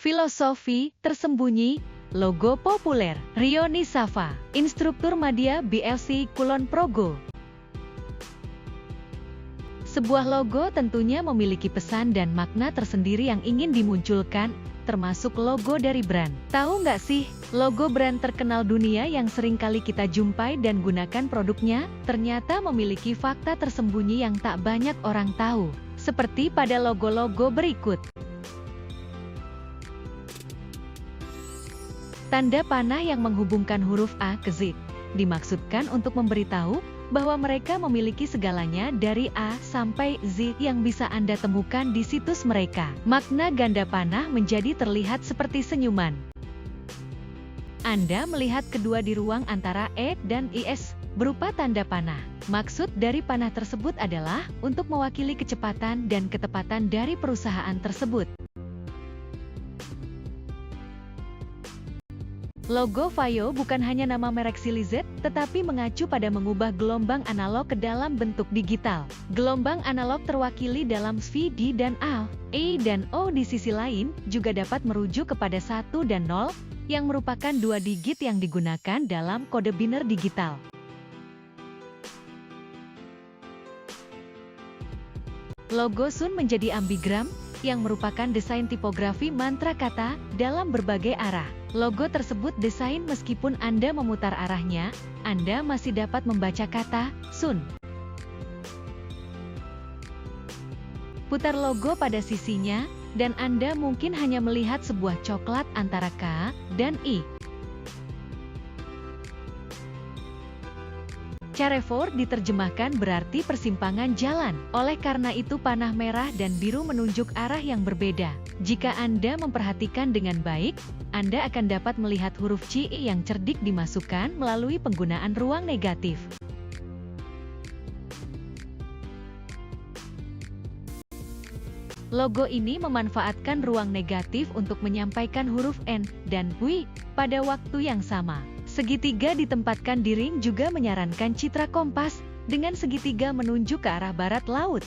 Filosofi tersembunyi, logo populer. Rio Nisava, instruktur Madya BFC Kulon Progo. Sebuah logo tentunya memiliki pesan dan makna tersendiri yang ingin dimunculkan, termasuk logo dari brand. Tahu nggak sih, logo brand terkenal dunia yang sering kali kita jumpai dan gunakan produknya, ternyata memiliki fakta tersembunyi yang tak banyak orang tahu. Seperti pada logo-logo berikut. Tanda panah yang menghubungkan huruf A ke Z, dimaksudkan untuk memberitahu bahwa mereka memiliki segalanya dari A sampai Z yang bisa Anda temukan di situs mereka. Makna ganda panah menjadi terlihat seperti senyuman. Anda melihat kedua di ruang antara E dan IS, berupa tanda panah. Maksud dari panah tersebut adalah untuk mewakili kecepatan dan ketepatan dari perusahaan tersebut. Logo Vaio bukan hanya nama merek Silizet, tetapi mengacu pada mengubah gelombang analog ke dalam bentuk digital. Gelombang analog terwakili dalam V, D, dan A. E dan O di sisi lain, juga dapat merujuk kepada 1 dan 0, yang merupakan dua digit yang digunakan dalam kode biner digital. Logo Sun menjadi ambigram, yang merupakan desain tipografi mantra kata dalam berbagai arah. Logo tersebut desain meskipun Anda memutar arahnya, Anda masih dapat membaca kata Sun. Putar logo pada sisinya, dan Anda mungkin hanya melihat sebuah coklat antara K dan I. Carrefour diterjemahkan berarti persimpangan jalan. Oleh karena itu panah merah dan biru menunjuk arah yang berbeda. Jika Anda memperhatikan dengan baik, Anda akan dapat melihat huruf C yang cerdik dimasukkan melalui penggunaan ruang negatif. Logo ini memanfaatkan ruang negatif untuk menyampaikan huruf N dan W pada waktu yang sama. Segitiga ditempatkan di ring juga menyarankan citra kompas, dengan segitiga menunjuk ke arah barat laut.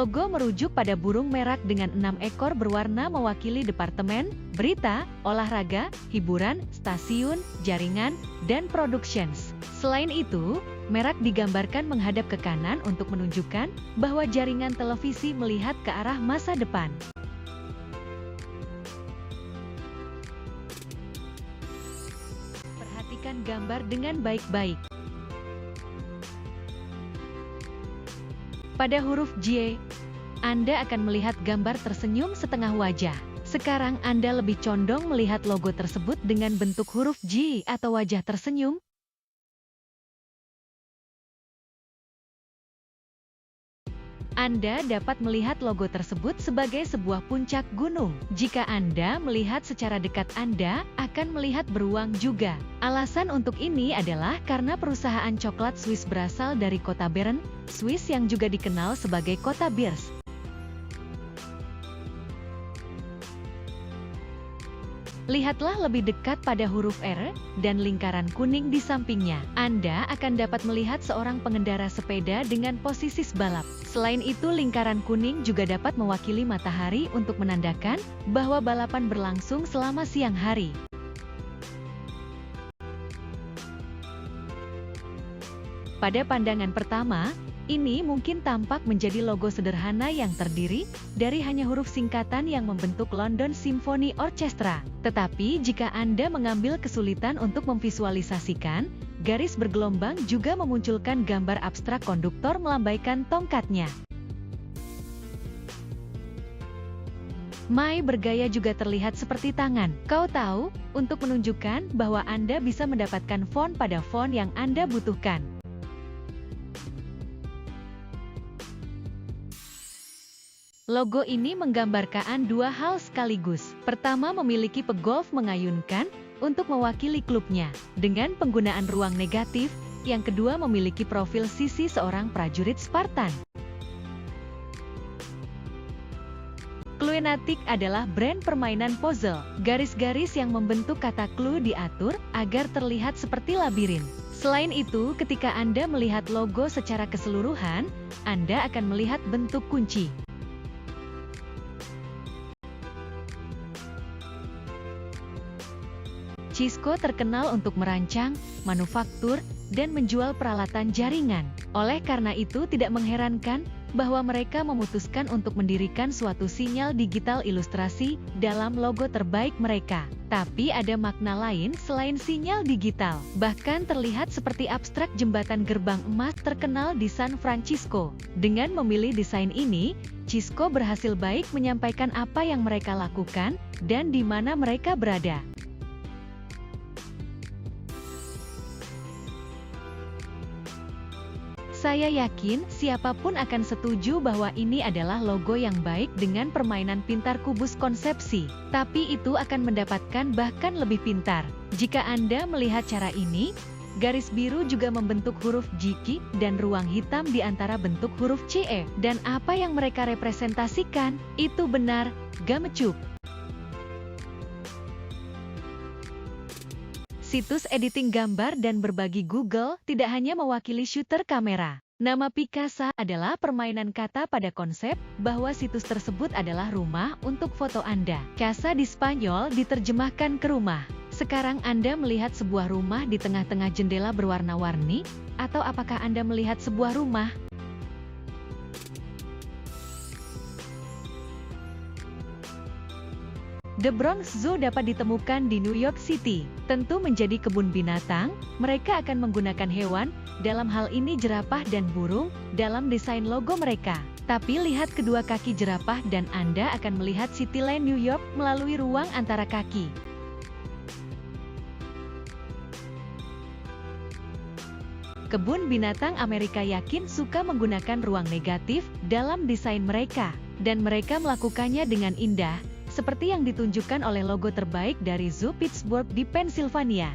Logo merujuk pada burung merak dengan 6 ekor berwarna mewakili departemen, berita, olahraga, hiburan, stasiun, jaringan, dan productions. Selain itu, merak digambarkan menghadap ke kanan untuk menunjukkan bahwa jaringan televisi melihat ke arah masa depan. Perhatikan gambar dengan baik-baik. Pada huruf J, Anda akan melihat gambar tersenyum setengah wajah. Sekarang Anda lebih condong melihat logo tersebut dengan bentuk huruf J atau wajah tersenyum. Anda dapat melihat logo tersebut sebagai sebuah puncak gunung. Jika Anda melihat secara dekat, Anda akan melihat beruang juga. Alasan untuk ini adalah karena perusahaan coklat Swiss berasal dari kota Bern, Swiss yang juga dikenal sebagai kota Birs. Lihatlah lebih dekat pada huruf R dan lingkaran kuning di sampingnya. Anda akan dapat melihat seorang pengendara sepeda dengan posisi balap. Selain itu, lingkaran kuning juga dapat mewakili matahari untuk menandakan bahwa balapan berlangsung selama siang hari. Pada pandangan pertama, ini mungkin tampak menjadi logo sederhana yang terdiri dari hanya huruf singkatan yang membentuk London Symphony Orchestra. Tetapi jika Anda mengambil kesulitan untuk memvisualisasikan, garis bergelombang juga memunculkan gambar abstrak konduktor melambaikan tongkatnya. Mai bergaya juga terlihat seperti tangan. Kau tahu, untuk menunjukkan bahwa Anda bisa mendapatkan font pada font yang Anda butuhkan. Logo ini menggambarkan dua hal sekaligus. Pertama, memiliki pegolf mengayunkan untuk mewakili klubnya dengan penggunaan ruang negatif. Yang kedua, memiliki profil sisi seorang prajurit Spartan. Cluenatic adalah brand permainan puzzle. Garis-garis yang membentuk kata clue diatur agar terlihat seperti labirin. Selain itu, ketika Anda melihat logo secara keseluruhan, Anda akan melihat bentuk kunci. Cisco terkenal untuk merancang, manufaktur, dan menjual peralatan jaringan. Oleh karena itu, tidak mengherankan bahwa mereka memutuskan untuk mendirikan suatu sinyal digital ilustrasi dalam logo terbaik mereka. Tapi ada makna lain selain sinyal digital. Bahkan terlihat seperti abstrak jembatan gerbang emas terkenal di San Francisco. Dengan memilih desain ini, Cisco berhasil baik menyampaikan apa yang mereka lakukan dan di mana mereka berada. Saya yakin siapapun akan setuju bahwa ini adalah logo yang baik dengan permainan pintar kubus konsepsi. Tapi itu akan mendapatkan bahkan lebih pintar. Jika Anda melihat cara ini, garis biru juga membentuk huruf JK dan ruang hitam di antara bentuk huruf CE. Dan apa yang mereka representasikan? Itu benar, gamecup. Situs editing gambar dan berbagi Google tidak hanya mewakili shooter kamera. Nama Picasa adalah permainan kata pada konsep bahwa situs tersebut adalah rumah untuk foto Anda. Casa di Spanyol diterjemahkan ke rumah. Sekarang Anda melihat sebuah rumah di tengah-tengah jendela berwarna-warni, atau apakah Anda melihat sebuah rumah? The Bronx Zoo dapat ditemukan di New York City. Tentu menjadi kebun binatang, mereka akan menggunakan hewan, dalam hal ini jerapah dan burung, dalam desain logo mereka. Tapi lihat kedua kaki jerapah dan Anda akan melihat Cityland New York melalui ruang antara kaki. Kebun binatang Amerika yakin suka menggunakan ruang negatif dalam desain mereka, dan mereka melakukannya dengan indah, seperti yang ditunjukkan oleh logo terbaik dari Zoo Pittsburgh di Pennsylvania.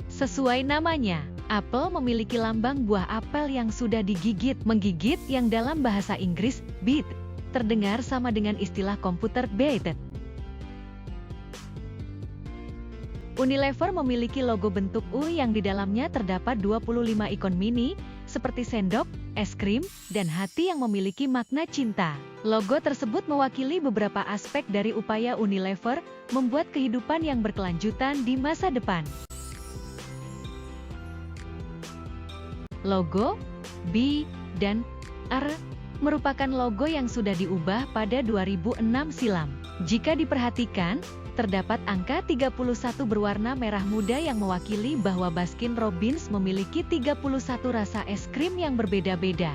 Sesuai namanya, apel memiliki lambang buah apel yang sudah digigit. Menggigit yang dalam bahasa Inggris, bit, terdengar sama dengan istilah komputer baited. Unilever memiliki logo bentuk U yang di dalamnya terdapat 25 ikon mini, seperti sendok, es krim, dan hati yang memiliki makna cinta. Logo tersebut mewakili beberapa aspek dari upaya Unilever membuat kehidupan yang berkelanjutan di masa depan. Logo B dan R merupakan logo yang sudah diubah pada 2006 silam. Jika diperhatikan, terdapat angka 31 berwarna merah muda yang mewakili bahwa Baskin Robbins memiliki 31 rasa es krim yang berbeda-beda.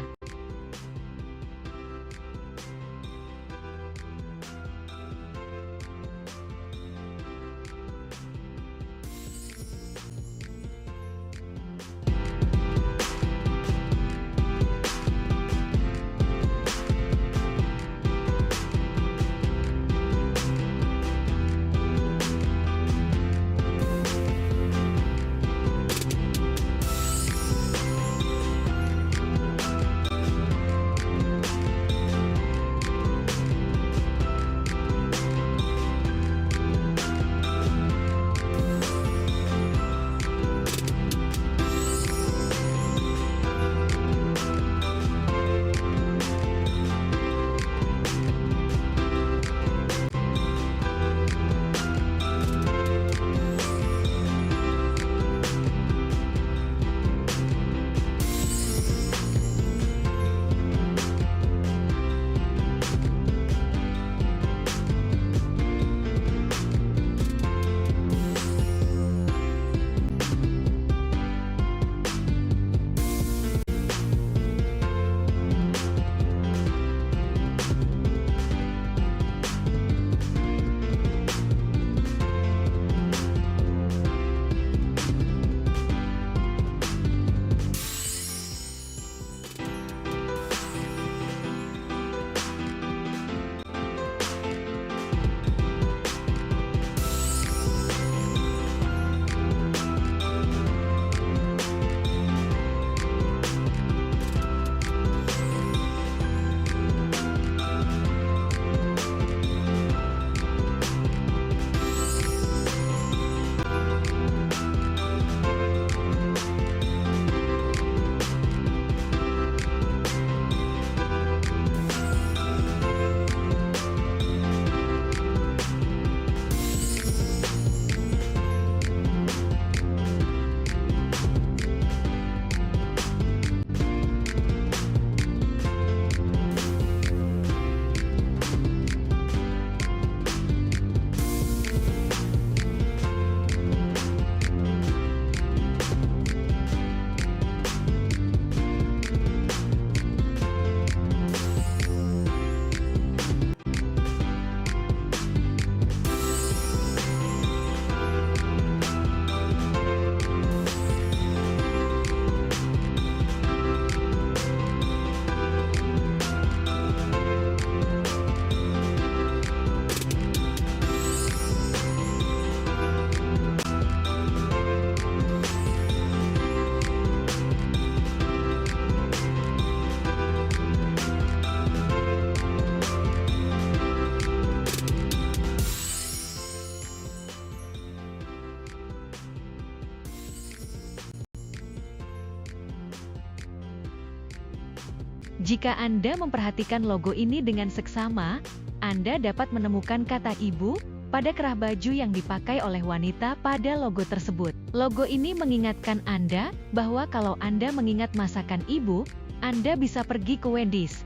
Jika Anda memperhatikan logo ini dengan seksama, Anda dapat menemukan kata ibu pada kerah baju yang dipakai oleh wanita pada logo tersebut. Logo ini mengingatkan Anda bahwa kalau Anda mengingat masakan ibu, Anda bisa pergi ke Wendy's.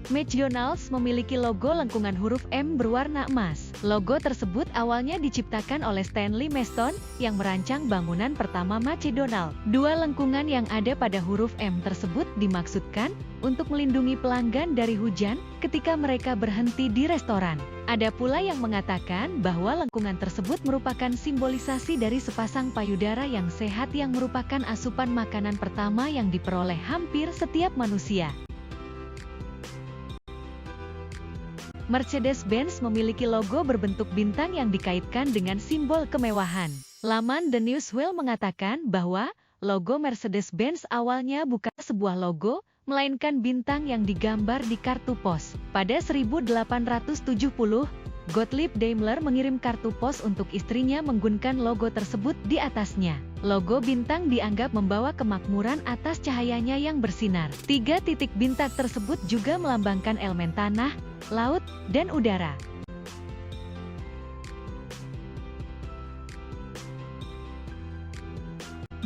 McDonald's memiliki logo lengkungan huruf M berwarna emas. Logo tersebut awalnya diciptakan oleh Stanley Meston yang merancang bangunan pertama McDonald. Dua lengkungan yang ada pada huruf M tersebut dimaksudkan untuk melindungi pelanggan dari hujan ketika mereka berhenti di restoran. Ada pula yang mengatakan bahwa lengkungan tersebut merupakan simbolisasi dari sepasang payudara yang sehat yang merupakan asupan makanan pertama yang diperoleh hampir setiap manusia. Mercedes-Benz memiliki logo berbentuk bintang yang dikaitkan dengan simbol kemewahan. Laman The Newswheel mengatakan bahwa logo Mercedes-Benz awalnya bukan sebuah logo, melainkan bintang yang digambar di kartu pos. Pada 1870, Gottlieb Daimler mengirim kartu pos untuk istrinya menggunakan logo tersebut di atasnya. Logo bintang dianggap membawa kemakmuran atas cahayanya yang bersinar. 3 titik bintang tersebut juga melambangkan elemen tanah, laut, dan udara.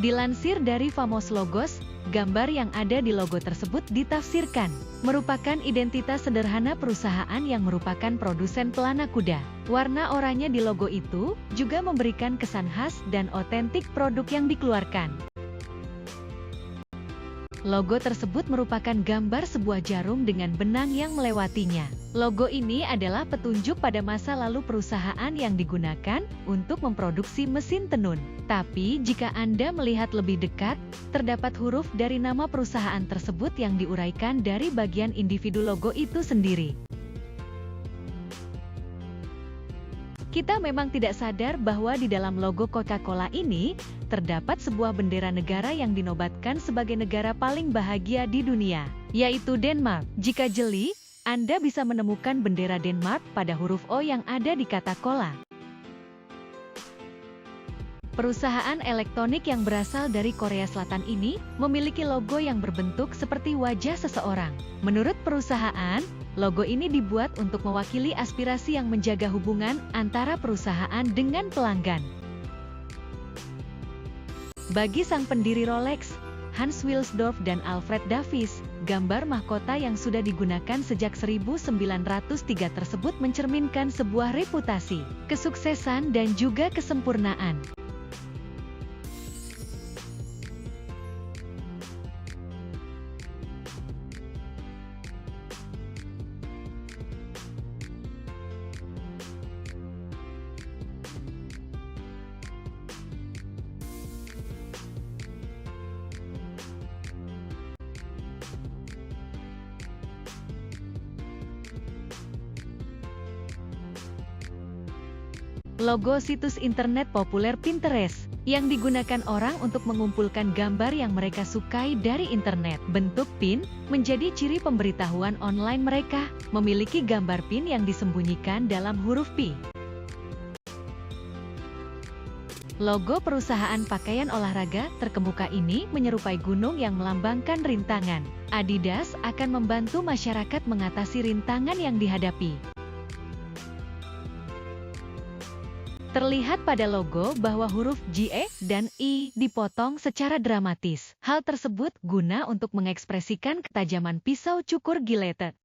Dilansir dari Famos Logos, gambar yang ada di logo tersebut ditafsirkan merupakan identitas sederhana perusahaan yang merupakan produsen pelana kuda. Warna oranye di logo itu juga memberikan kesan khas dan otentik produk yang dikeluarkan. Logo tersebut merupakan gambar sebuah jarum dengan benang yang melewatinya. Logo ini adalah petunjuk pada masa lalu perusahaan yang digunakan untuk memproduksi mesin tenun. Tapi jika Anda melihat lebih dekat, terdapat huruf dari nama perusahaan tersebut yang diuraikan dari bagian individu logo itu sendiri. Kita memang tidak sadar bahwa di dalam logo Coca-Cola ini, terdapat sebuah bendera negara yang dinobatkan sebagai negara paling bahagia di dunia, yaitu Denmark. Jika jeli, Anda bisa menemukan bendera Denmark pada huruf O yang ada di kata cola. Perusahaan elektronik yang berasal dari Korea Selatan ini memiliki logo yang berbentuk seperti wajah seseorang. Menurut perusahaan, logo ini dibuat untuk mewakili aspirasi yang menjaga hubungan antara perusahaan dengan pelanggan. Bagi sang pendiri Rolex, Hans Wilsdorf dan Alfred Davis, gambar mahkota yang sudah digunakan sejak 1903 tersebut mencerminkan sebuah reputasi, kesuksesan dan juga kesempurnaan. Logo situs internet populer Pinterest, yang digunakan orang untuk mengumpulkan gambar yang mereka sukai dari internet. Bentuk pin menjadi ciri pemberitahuan online mereka, memiliki gambar pin yang disembunyikan dalam huruf P. Logo perusahaan pakaian olahraga terkemuka ini menyerupai gunung yang melambangkan rintangan. Adidas akan membantu masyarakat mengatasi rintangan yang dihadapi. Terlihat pada logo bahwa huruf G, E, dan I dipotong secara dramatis. Hal tersebut guna untuk mengekspresikan ketajaman pisau cukur gilete.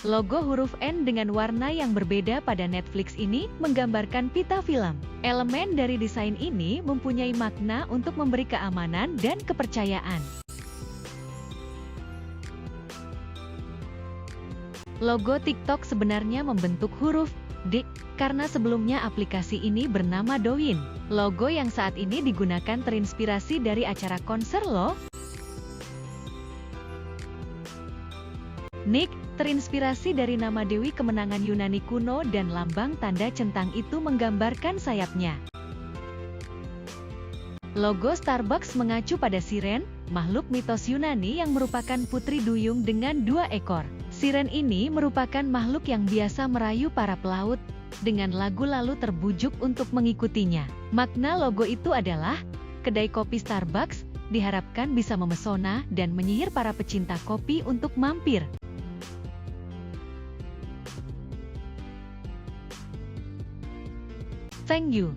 Logo huruf N dengan warna yang berbeda pada Netflix ini menggambarkan pita film. Elemen dari desain ini mempunyai makna untuk memberi keamanan dan kepercayaan. Logo TikTok sebenarnya membentuk huruf D, karena sebelumnya aplikasi ini bernama Douyin. Logo yang saat ini digunakan terinspirasi dari acara konser loh. Nick, terinspirasi dari nama Dewi kemenangan Yunani kuno dan lambang tanda centang itu menggambarkan sayapnya. Logo Starbucks mengacu pada siren, makhluk mitos Yunani yang merupakan putri duyung dengan 2 ekor. Siren ini merupakan makhluk yang biasa merayu para pelaut, dengan lagu lalu terbujuk untuk mengikutinya. Makna logo itu adalah, kedai kopi Starbucks diharapkan bisa memesona dan menyihir para pecinta kopi untuk mampir. Thank you.